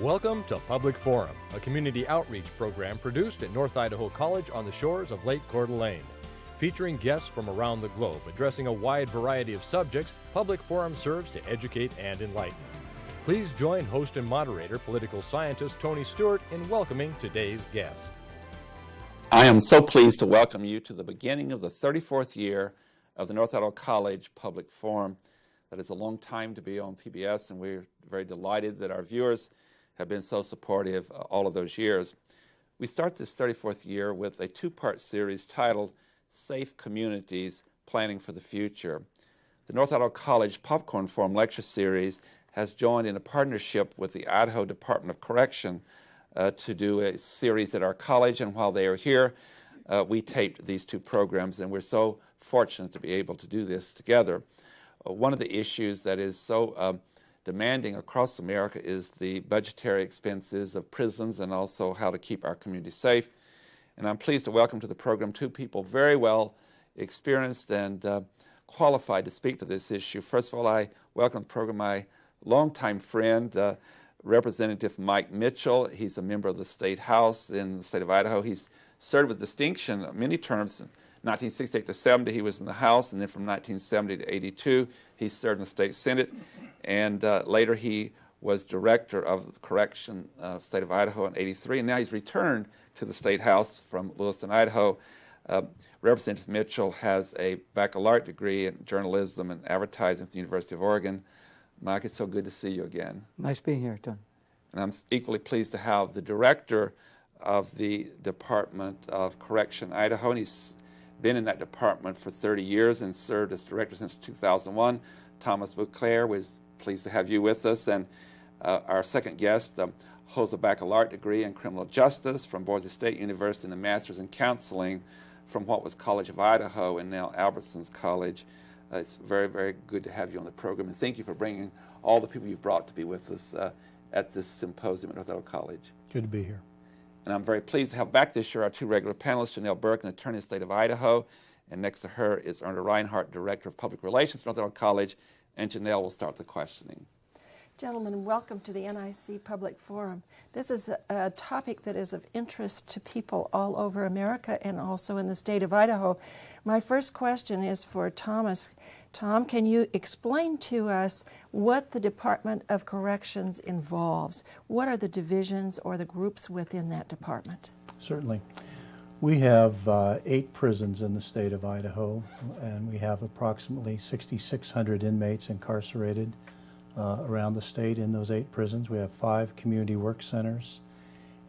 Welcome to Public Forum, a community outreach program produced at North Idaho College on the shores of Lake Coeur d'Alene. Featuring guests from around the globe addressing a wide variety of subjects, Public Forum serves to educate and enlighten. Please join host and moderator, political scientist Tony Stewart, in welcoming today's guest. I am so pleased to welcome you to the beginning of the 34th year of the North Idaho College Public Forum. That is a long time to be on PBS, and we're very delighted that our viewers have been so supportive all of those years. We start this 34th year with a two-part series titled Safe Communities, Planning for the Future. The North Idaho College Popcorn Forum Lecture Series has joined in a partnership with the Idaho Department of Correction to do a series at our college, and while they are here, we taped these two programs, and we're so fortunate to be able to do this together. One of the issues that is so demanding across America is the budgetary expenses of prisons and also how to keep our community safe. And I'm pleased to welcome to the program two people very well experienced and qualified to speak to this issue. First of all, I welcome to the program my longtime friend, Representative Mike Mitchell. He's a member of the State House in the state of Idaho. He's served with distinction many terms. 1968 to 70, he was in the House, and then from 1970 to 82, he served in the State Senate. And later he was director of the correction of the state of Idaho in 83, and now he's returned to the State House from Lewiston, Idaho. Representative Mitchell has a baccalaureate degree in journalism and advertising from the University of Oregon. Mike, it's so good to see you again. Nice being here, Tony. And I'm equally pleased to have the director of the Department of Correction, Idaho, and he's been in that department for 30 years and served as director since 2001. Thomas Bouclair, we're pleased to have you with us. And our second guest holds a baccalaureate degree in criminal justice from Boise State University and a master's in counseling from what was College of Idaho and now Albertsons College. It's very, very good to have you on the program, and thank you for bringing all the people you've brought to be with us at this symposium at North Idaho College. Good to be here. And I'm very pleased to have back this year our two regular panelists, Janelle Burke, an attorney in the state of Idaho, and next to her is Erna Reinhardt, Director of Public Relations at North Idaho College, and Janelle will start the questioning. Gentlemen, welcome to the NIC Public Forum. This is a topic that is of interest to people all over America and also in the state of Idaho. My first question is for Thomas. Tom, can you explain to us what the Department of Corrections involves? What are the divisions or the groups within that department? Certainly. We have 8 prisons in the state of Idaho, and we have approximately 6,600 inmates incarcerated around the state in those 8 prisons. We have 5 community work centers,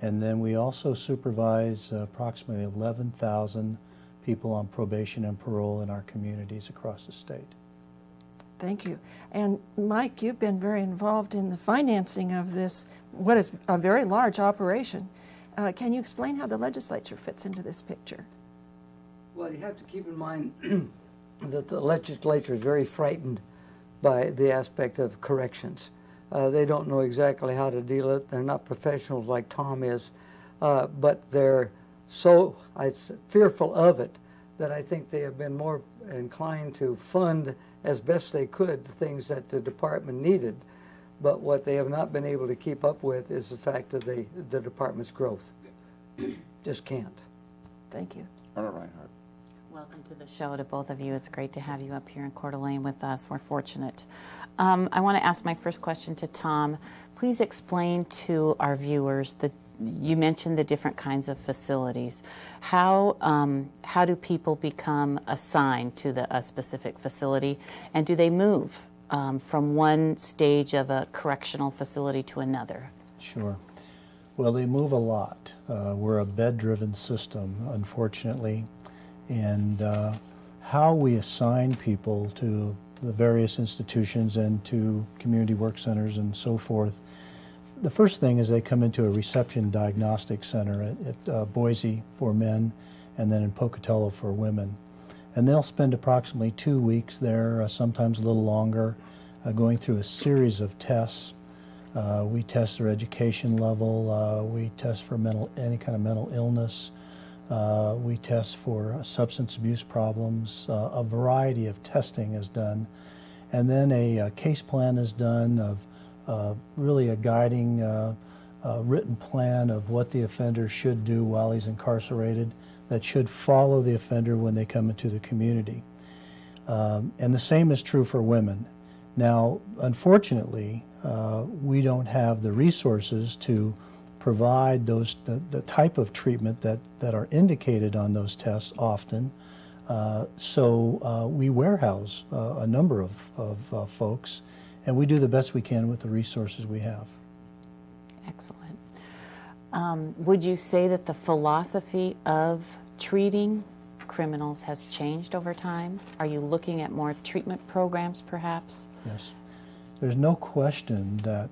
and then we also supervise approximately 11,000 people on probation and parole in our communities across the state. Thank you. And Mike, you've been very involved in the financing of this, what is a very large operation. Can you explain how the legislature fits into this picture? Well, you have to keep in mind that the legislature is very frightened by the aspect of corrections. They don't know exactly how to deal with it. They're not professionals like Tom is, but they're so fearful of it that I think they have been more inclined to fund as best they could the things that the department needed. But what they have not been able to keep up with is the fact of the department's growth. Just can't. Thank you. Erna Reinhardt. Welcome to the show to both of you. It's great to have you up here in Coeur d'Alene with us. We're fortunate. I want to ask my first question to Tom. Please explain to our viewers you mentioned the different kinds of facilities. How do people become assigned to a specific facility, and do they move from one stage of a correctional facility to another? Sure. Well, they move a lot. We're a bed-driven system, unfortunately, and how we assign people to the various institutions and to community work centers and so forth. The first thing is they come into a reception diagnostic center at Boise for men and then in Pocatello for women. And they'll spend approximately 2 weeks there, sometimes a little longer, going through a series of tests. We test their education level, we test for any kind of mental illness, we test for substance abuse problems. A variety of testing is done. And then a case plan is done of really a guiding written plan of what the offender should do while he's incarcerated that should follow the offender when they come into the community. And the same is true for women. Now, unfortunately, we don't have the resources to provide the type of treatment that are indicated on those tests often. So we warehouse a number of folks, and we do the best we can with the resources we have. Excellent. Would you say that the philosophy of treating criminals has changed over time? Are you looking at more treatment programs, perhaps? Yes. There's no question that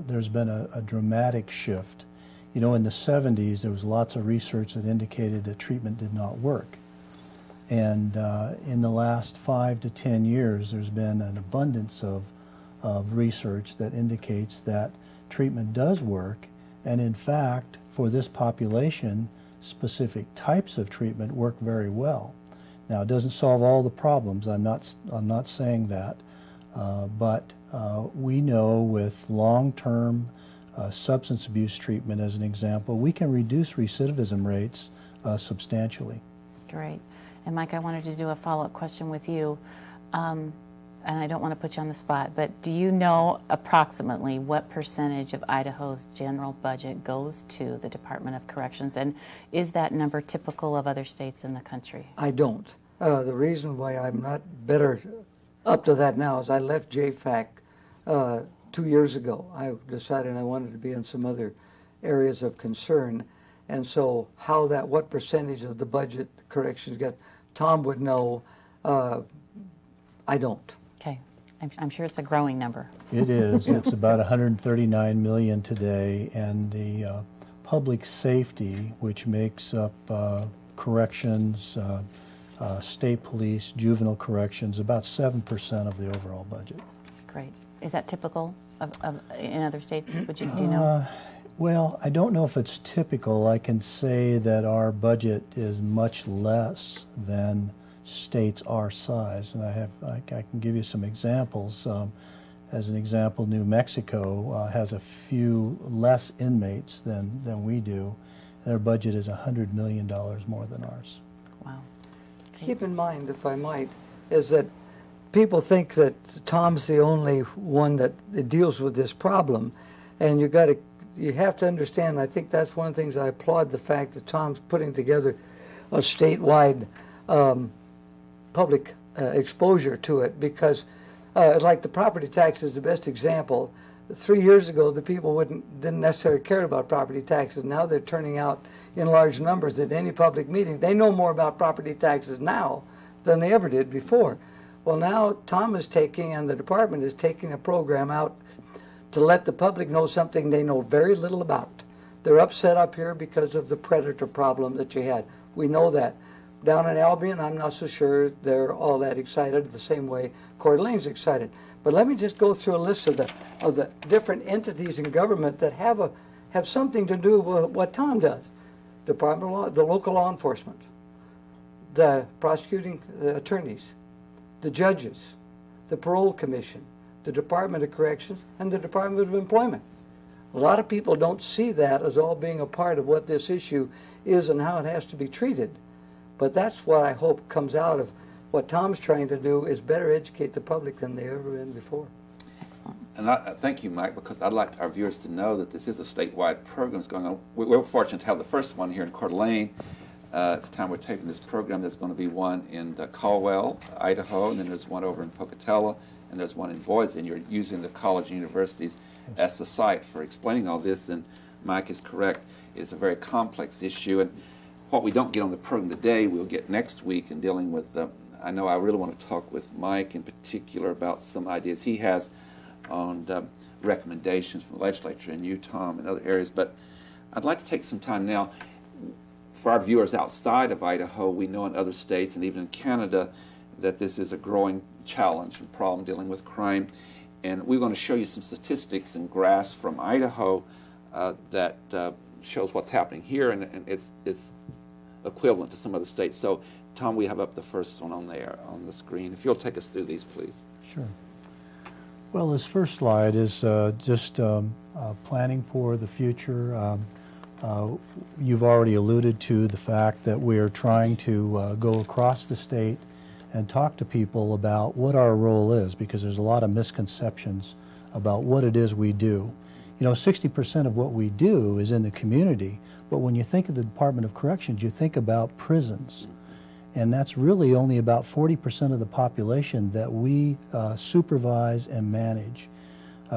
there's been a dramatic shift. You know, in the 70s, there was lots of research that indicated that treatment did not work. And in the last 5 to 10 years, there's been an abundance of research that indicates that treatment does work. And in fact, for this population, specific types of treatment work very well. Now, it doesn't solve all the problems. I'm not saying that. But we know with long-term substance abuse treatment, as an example, we can reduce recidivism rates substantially. Great. And Mike, I wanted to do a follow-up question with you. And I don't want to put you on the spot, but do you know approximately what percentage of Idaho's general budget goes to the Department of Corrections? And is that number typical of other states in the country? I don't. The reason why I'm not better up to that now is I left JFAC 2 years ago. I decided I wanted to be in some other areas of concern. And so what percentage of the budget corrections get, Tom would know. I don't. Okay. I'm sure it's a growing number. It is. It's about 139 million today, and the public safety, which makes up corrections, state police, juvenile corrections, about 7% of the overall budget. Great. Is that typical of in other states? Do you know? Well, I don't know if it's typical. I can say that our budget is much less than states our size, and I can give you some examples. As an example, New Mexico has a few less inmates than we do. Their budget is $100 million more than ours. Wow. Keep in mind, if I might, is that people think that Tom's the only one that deals with this problem, and you have to understand. I think that's one of the things I applaud, the fact that Tom's putting together a statewide public exposure to it, because like the property tax is the best example. 3 years ago, the people didn't necessarily care about property taxes. Now they're turning out in large numbers at any public meeting. They know more about property taxes now than they ever did before. Well, now Tom is taking, and the department is taking a program out to let the public know something they know very little about. They're upset up here because of the predator problem that you had. We know that. Down in Albion, I'm not so sure they're all that excited the same way Coeur d'Alene's excited. But let me just go through a list of the different entities in government that have something to do with what Tom does. Department of Law, the local law enforcement, the prosecuting attorneys, the judges, the Parole Commission, the Department of Corrections, and the Department of Employment. A lot of people don't see that as all being a part of what this issue is and how it has to be treated. But that's what I hope comes out of what Tom's trying to do, is better educate the public than they ever been before. Excellent. And I thank you, Mike, because I'd like our viewers to know that this is a statewide program that's going on. We're fortunate to have the first one here in Coeur d'Alene. At the time we're taping this program, there's going to be one in Caldwell, Idaho, and then there's one over in Pocatello, and there's one in Boise, and you're using the college and universities as the site for explaining all this. And Mike is correct. It's a very complex issue. And what we don't get on the program today, we'll get next week in dealing with, I know I really want to talk with Mike in particular about some ideas he has on recommendations from the legislature in Utah and other areas. But I'd like to take some time now. For our viewers outside of Idaho, we know in other states and even in Canada that this is a growing challenge and problem dealing with crime. And we're going to show you some statistics and graphs from Idaho that shows what's happening here, and it's equivalent to some other states. So, Tom, we have up the first one on there on the screen. If you'll take us through these, please. Sure. Well, this first slide is just planning for the future. You've already alluded to the fact that we're trying to go across the state and talk to people about what our role is, because there's a lot of misconceptions about what it is we do. You know, 60% of what we do is in the community, but when you think of the Department of Corrections, you think about prisons. And that's really only about 40% of the population that we supervise and manage.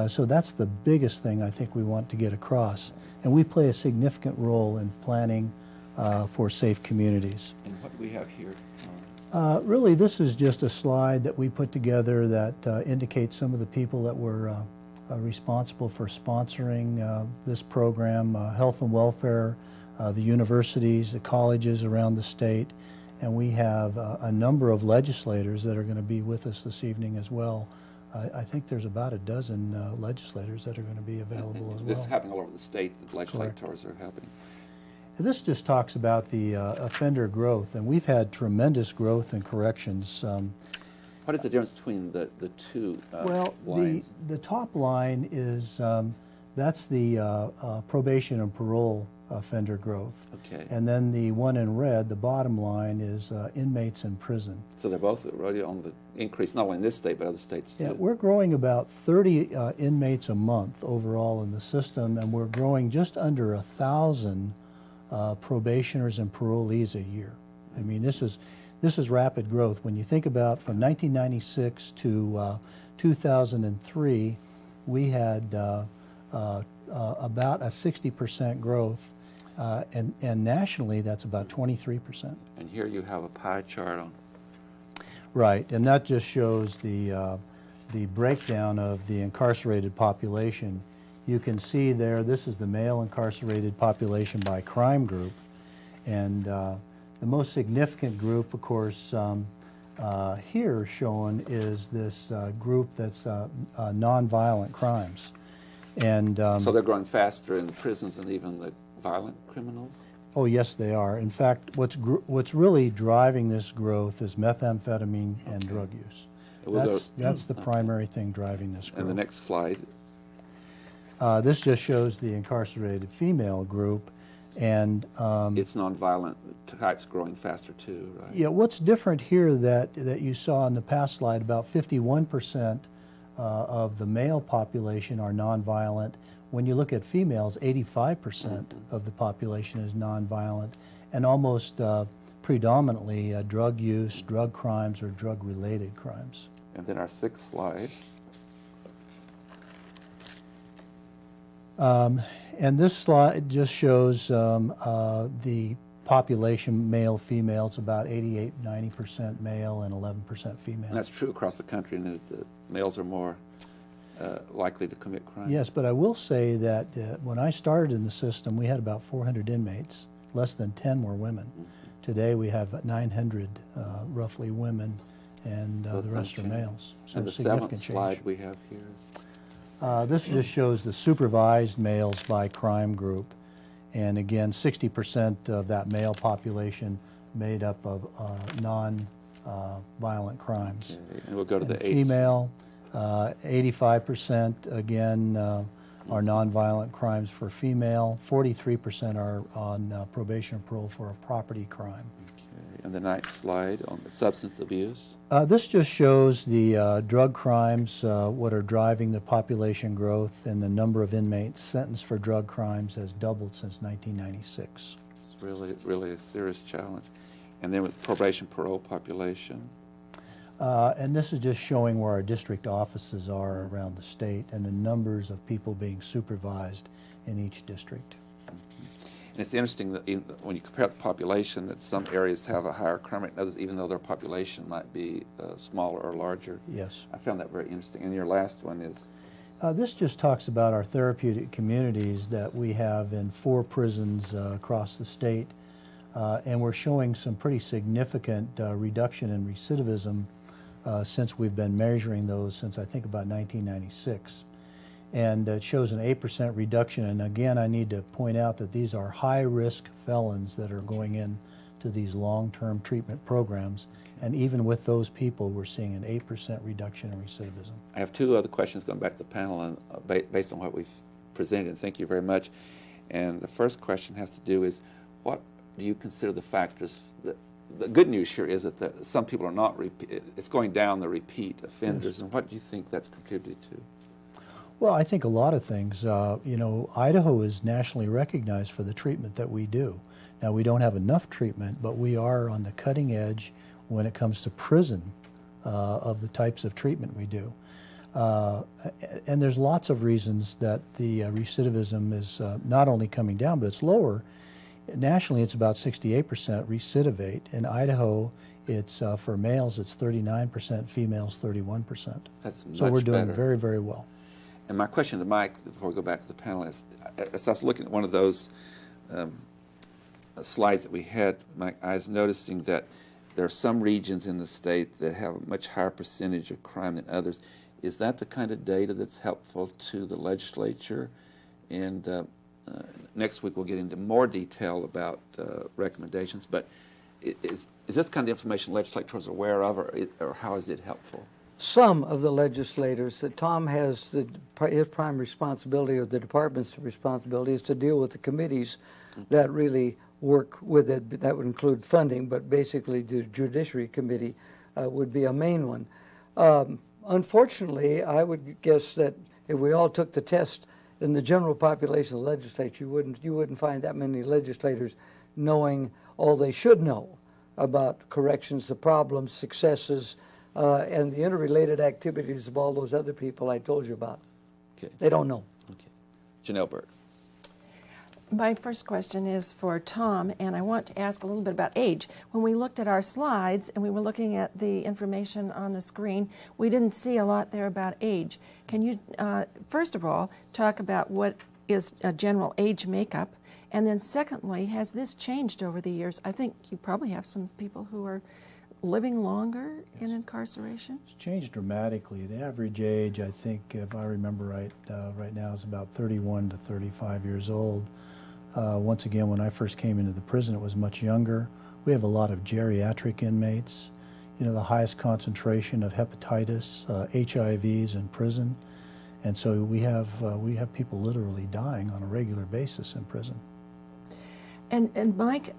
So that's the biggest thing I think we want to get across. And we play a significant role in planning for safe communities. And what do we have here? Really, this is just a slide that we put together that indicates some of the people that were responsible for sponsoring this program, health and welfare, the universities, the colleges around the state, and we have a number of legislators that are going to be with us this evening as well. I think there's about a dozen legislators that are going to be available as well. This is happening all over the state, the legislators are happening. And this just talks about the offender growth, and we've had tremendous growth in corrections. What is the difference between the two lines? The top line is, that's the probation and parole offender growth. Okay. And then the one in red, the bottom line, is inmates in prison. So they're both already on the increase, not only in this state, but other states too. Yeah, we're growing about 30 inmates a month overall in the system, and we're growing just under 1,000 probationers and parolees a year. I mean, this is rapid growth. When you think about from 1996 to 2003, we had about a 60% growth, and nationally that's about 23%. And here you have a pie chart on. Right, and that just shows the breakdown of the incarcerated population. You can see there, this is the male incarcerated population by crime group, and the most significant group, of course, here shown is this group that's nonviolent crimes. And so they're growing faster in prisons than even the violent criminals? Oh, yes, they are. In fact, what's really driving this growth is methamphetamine and drug use. That's the primary thing driving this growth. And the next slide. This just shows the incarcerated female group, and it's nonviolent types growing faster too, right? Yeah. What's different here that you saw in the past slide, about 51% of the male population are nonviolent. When you look at females, 85% of the population is nonviolent, and almost predominantly drug use, drug crimes, or drug-related crimes. And then our sixth slide. And this slide just shows the population, male, female. It's about 88-90% male and 11% female. And that's true across the country, and the males are more likely to commit crime. Yes, but I will say that when I started in the system, we had about 400 inmates. Less than 10 were women. Today we have 900 roughly women, and the rest are males. So and the significant seventh change. slide we have here. This just shows the supervised males by crime group. And again, 60% of that male population made up of non-violent crimes. Okay. And we'll go to the eighth. Female, 85% again are nonviolent crimes for female. 43% are on probation and parole for a property crime. Okay. And the ninth slide on the substance abuse. This just shows the drug crimes, what are driving the population growth, and the number of inmates sentenced for drug crimes has doubled since 1996. It's really a serious challenge. And then with probation parole population. And this is just showing where our district offices are around the state and the numbers of people being supervised in each district. And it's interesting that when you compare the population, that some areas have a higher crime rate than others, even though their population might be smaller or larger. Yes. I found that very interesting. And your last one is? This just talks about our therapeutic communities that we have in 4 prisons across the state. And we're showing some pretty significant reduction in recidivism since we've been measuring those since I think about 1996. And it shows an 8% reduction. And again, I need to point out that these are high-risk felons that are going in to these long-term treatment programs. And even with those people, we're seeing an 8% reduction in recidivism. I have two other questions going back to the panel and, based on what we've presented, and thank you very much. And the first question has to do is, what do you consider the factors that, the good news here is that some people are not, it's going down the repeat offenders, and what do you think that's contributed to? Well, I think a lot of things. You know, Idaho is nationally recognized for the treatment that we do. Now, we don't have enough treatment, but we are on the cutting edge when it comes to prison of the types of treatment we do. And there's lots of reasons that the recidivism is not only coming down, but it's lower. Nationally, it's about 68% recidivate. In Idaho, it's for males, it's 39%, females, 31%. That's much so we're doing better. very, very well. And my question to Mike, before we go back to the panel, is, as I was looking at one of those slides that we had, Mike, I was noticing that there are some regions in the state that have a much higher percentage of crime than others. Is that the kind of data that's helpful to the legislature? And next week we'll get into more detail about recommendations, but is this kind of information legislators are aware of, or how is it helpful? Some of the legislators, that Tom has his prime responsibility, or the department's responsibility, is to deal with the committees that really work with it. That would include funding, but basically the Judiciary Committee would be a main one. Unfortunately, I would guess that if we all took the test in the general population of the legislature, you wouldn't find that many legislators knowing all they should know about corrections, the problems, successes, and the interrelated activities of all those other people I told you about. Okay. They don't know. Okay. Janelle Burke. My first question is for Tom, and I want to ask a little bit about age. When we looked at our slides and we were looking at the information on the screen, we didn't see a lot there about age. Can you, first of all, talk about what is a general age makeup? And then secondly, has this changed over the years? I think you probably have some people who are living longer in incarceration? It's changed dramatically. The average age, I think, if I remember right, right now is about 31 to 35 years old. Once again, when I first came into the prison, it was much younger. We have a lot of geriatric inmates. You know, the highest concentration of hepatitis, HIVs in prison. And so we have people literally dying on a regular basis in prison. And Mike,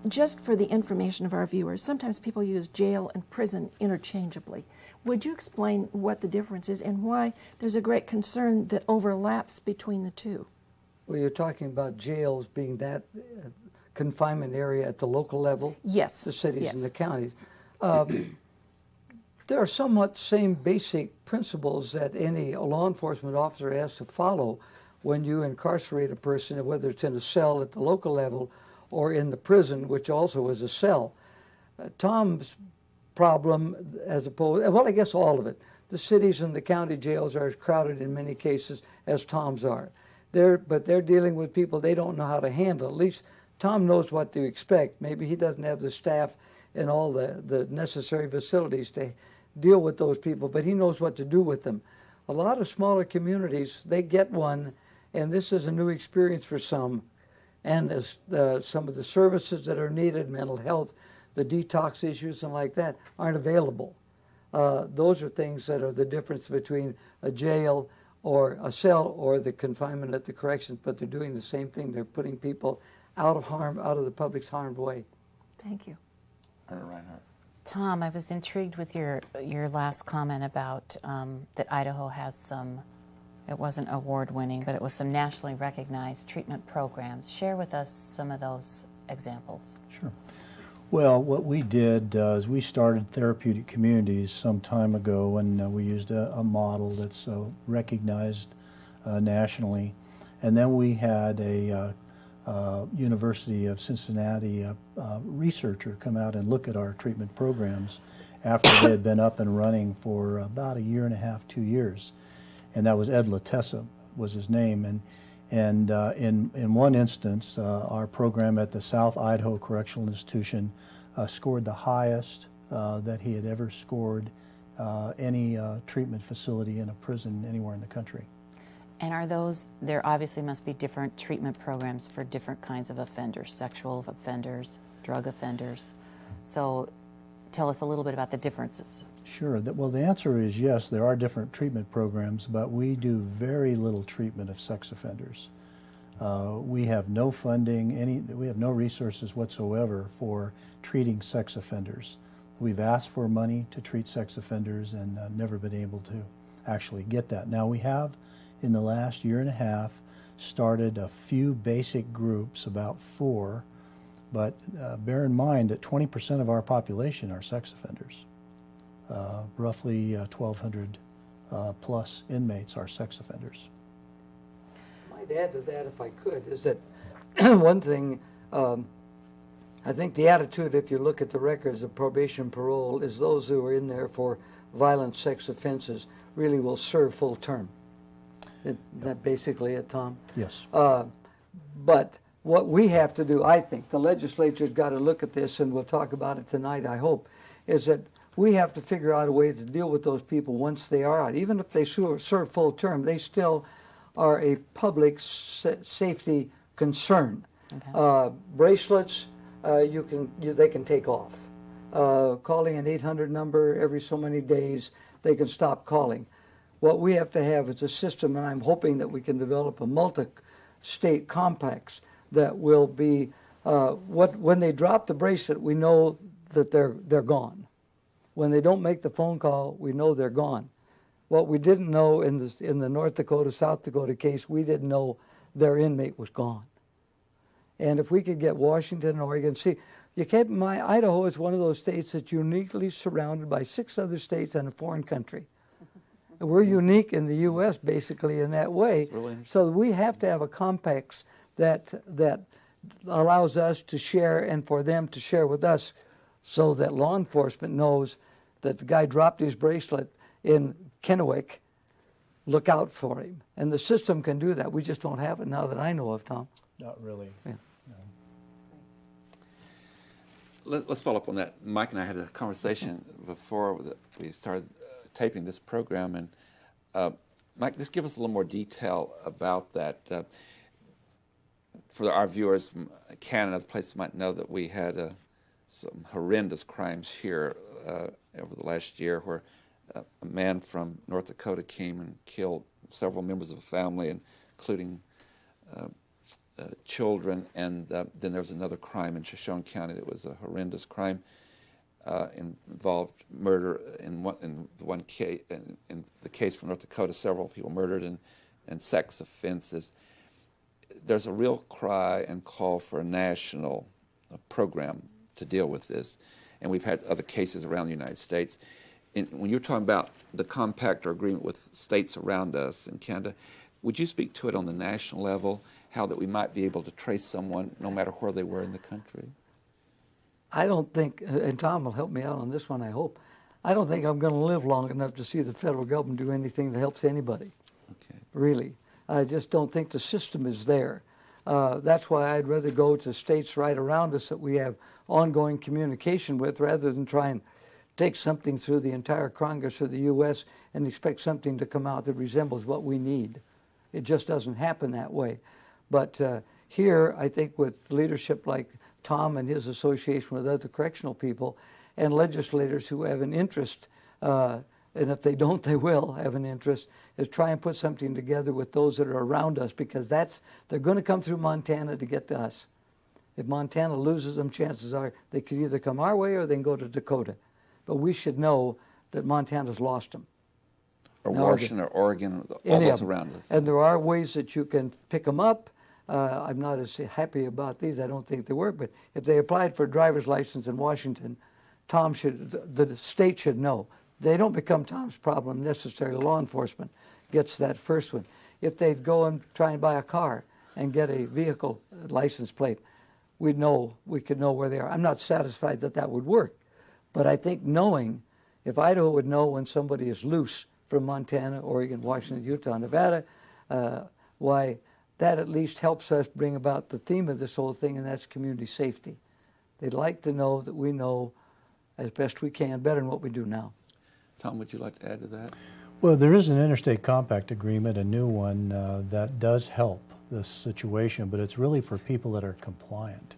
just for the information of our viewers, sometimes people use jail and prison interchangeably. Would you explain what the difference is and why there's a great concern that overlaps between the two? Well, you're talking about jails being that confinement area at the local level? Yes. The cities yes. and the counties. There are somewhat same basic principles that any law enforcement officer has to follow when you incarcerate a person, whether it's in a cell at the local level or in the prison, which also is a cell. Tom's problem, as opposed, well, I guess all of it, the cities and the county jails are as crowded in many cases as Tom's are. But they're dealing with people they don't know how to handle. At least Tom knows what to expect. Maybe he doesn't have the staff and all the necessary facilities to deal with those people, but he knows what to do with them. A lot of smaller communities, they get one, and this is a new experience for some. And as some of the services that are needed, mental health, the detox issues and like that, aren't available. Those are things that are the difference between a jail or a cell or the confinement at the corrections, but they're doing the same thing. They're putting people out of harm, out of the public's harmed way. Thank you. Reinhardt. Tom, I was intrigued with your last comment about that Idaho has some, it wasn't award-winning, but it was some nationally recognized treatment programs. Share with us some of those examples. Sure. Well, what we did is we started Therapeutic Communities some time ago, and we used a model that's recognized nationally. And then we had a University of Cincinnati researcher come out and look at our treatment programs after they had been up and running for about a year and a half, 2 years. And that was Ed Latessa was his name. And in one instance, our program at the South Idaho Correctional Institution scored the highest that he had ever scored any treatment facility in a prison anywhere in the country. And are those, there obviously must be different treatment programs for different kinds of offenders, sexual offenders? drug offenders. So tell us a little bit about the differences. Sure. Well, the answer is yes, there are different treatment programs, but we do very little treatment of sex offenders. We have no funding, we have no resources whatsoever for treating sex offenders. We've asked for money to treat sex offenders and never been able to actually get that. Now we have, in the last year and a half, started a few basic groups, about 4, but bear in mind that 20% of our population are sex offenders. Roughly 1,200 plus inmates are sex offenders. I might add to that, if I could, is that one thing, I think the attitude, if you look at the records of probation parole, is those who are in there for violent sex offenses really will serve full term. Is that basically it, Tom? Yes. But what we have to do, I think, the legislature's got to look at this, and we'll talk about it tonight, I hope, is that we have to figure out a way to deal with those people once they are out. Even if they serve full term, they still are a public safety concern. Okay. Bracelets, they can take off. Calling an 800 number every so many days, they can stop calling. What we have to have is a system, and I'm hoping that we can develop a multi-state compacts that will be, when they drop the bracelet, we know that they're gone. When they don't make the phone call, we know they're gone. What we didn't know in the North Dakota, South Dakota case, we didn't know their inmate was gone. And if we could get Washington and Oregon, see, you keep in mind, Idaho is one of those states that's uniquely surrounded by 6 other states and a foreign country. And we're unique in the U.S. basically in that way. Really, so we have to have a compacts that allows us to share and for them to share with us, so that law enforcement knows that the guy dropped his bracelet in Kennewick, look out for him. And the system can do that. We just don't have it now that I know of, Tom. Not really. Yeah. No. Let's follow up on that. Mike and I had a conversation before we started taping this program, and Mike, just give us a little more detail about that. For our viewers from Canada, other places might know that we had some horrendous crimes here over the last year, where a man from North Dakota came and killed several members of a family, including children, and then there was another crime in Shoshone County that was a horrendous crime. Involved murder in one case. In the case from North Dakota, several people murdered and sex offenses. There's a real cry and call for a national program to deal with this, and we've had other cases around the United States. When you're talking about the compact or agreement with states around us in Canada, would you speak to it on the national level, how that we might be able to trace someone no matter where they were in the country? I don't think, and Tom will help me out on this one, I hope, I don't think I'm going to live long enough to see the federal government do anything that helps anybody. Okay. Really. I just don't think the system is there. That's why I'd rather go to states right around us that we have ongoing communication with, rather than try and take something through the entire Congress of the U.S. and expect something to come out that resembles what we need. It just doesn't happen that way. But here, I think with leadership like Tom and his association with other correctional people and legislators who have an interest, and if they don't, they will have an interest, is try and put something together with those that are around us, because they're going to come through Montana to get to us. If Montana loses them, chances are they could either come our way or they can go to Dakota. But we should know that Montana's lost them. Or Washington or Oregon, all those around us. And there are ways that you can pick them up. I'm not as happy about these. I don't think they work. But if they applied for a driver's license in Washington, the state should know. They don't become Tom's problem necessarily. Law enforcement gets that first one. If they'd go and try and buy a car and get a vehicle license plate, we could know where they are. I'm not satisfied that would work. But I think if Idaho would know when somebody is loose from Montana, Oregon, Washington, Utah, Nevada, why that at least helps us bring about the theme of this whole thing, and that's community safety. They'd like to know that we know as best we can, better than what we do now. Tom, would you like to add to that? Well, there is an interstate compact agreement, a new one, that does help this situation, but it's really for people that are compliant.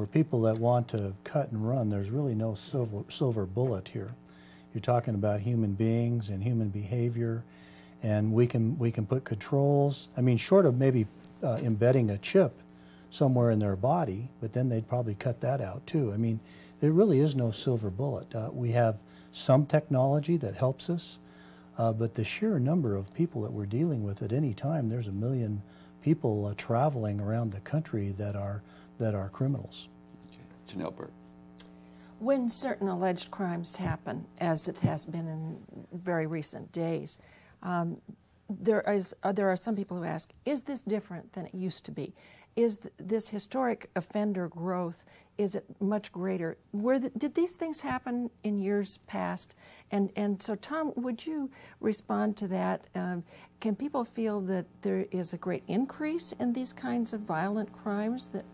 For people that want to cut and run, there's really no silver bullet here. You're talking about human beings and human behavior, and we can put controls. I mean, short of maybe embedding a chip somewhere in their body, but then they'd probably cut that out too. I mean, there really is no silver bullet. We have some technology that helps us, but the sheer number of people that we're dealing with at any time, there's 1 million people traveling around the country that are criminals. Okay. Janelle Burke. When certain alleged crimes happen, as it has been in very recent days, there are some people who ask, is this different than it used to be? Is this historic offender growth, is it much greater? Did these things happen in years past? And so, Tom, would you respond to that? Can people feel that there is a great increase in these kinds of violent crimes that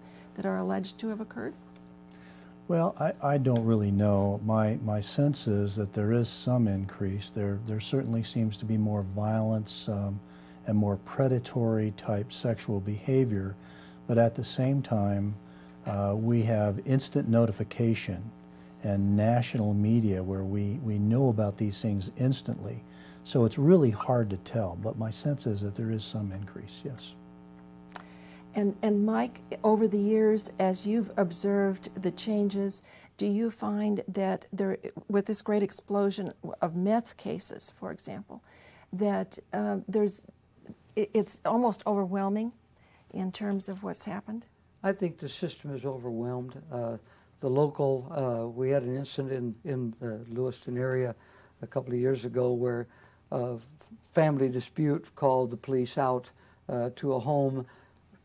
are alleged to have occurred? Well, I don't really know. My sense is that there is some increase. There certainly seems to be more violence and more predatory type sexual behavior, but at the same time, we have instant notification and national media where we know about these things instantly. So it's really hard to tell, but my sense is that there is some increase, yes. And Mike, over the years, as you've observed the changes, do you find that there, with this great explosion of meth cases, for example, that it's almost overwhelming in terms of what's happened? I think the system is overwhelmed. The local, we had an incident in the Lewiston area a couple of years ago where a family dispute called the police out to a home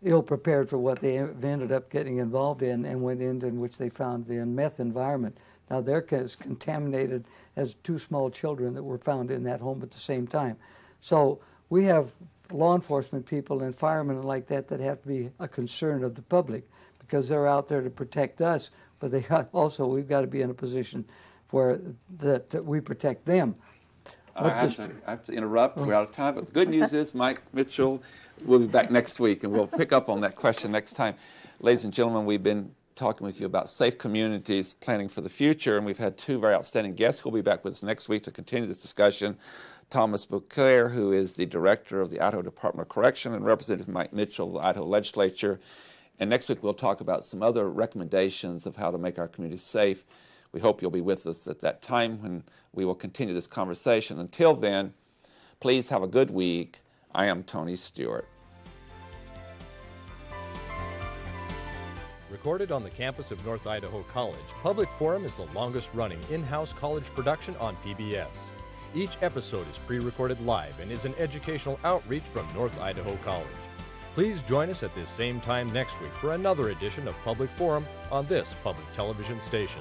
ill-prepared for what they ended up getting involved in, and went into which they found the meth environment. Now they're as contaminated as 2 small children that were found in that home at the same time. So we have law enforcement people and firemen and like that have to be a concern of the public because they're out there to protect us, but we've got to be in a position where that we protect them. I have to interrupt. We're out of time. But the good news is Mike Mitchell will be back next week, and we'll pick up on that question next time. Ladies and gentlemen, we've been talking with you about safe communities, planning for the future, and we've had 2 very outstanding guests who will be back with us next week to continue this discussion. Thomas Bouclair, who is the director of the Idaho Department of Correction, and Representative Mike Mitchell of the Idaho Legislature. And next week we'll talk about some other recommendations of how to make our communities safe. We hope you'll be with us at that time when we will continue this conversation. Until then, please have a good week. I am Tony Stewart. Recorded on the campus of North Idaho College, Public Forum is the longest-running in-house college production on PBS. Each episode is pre-recorded live and is an educational outreach from North Idaho College. Please join us at this same time next week for another edition of Public Forum on this public television station.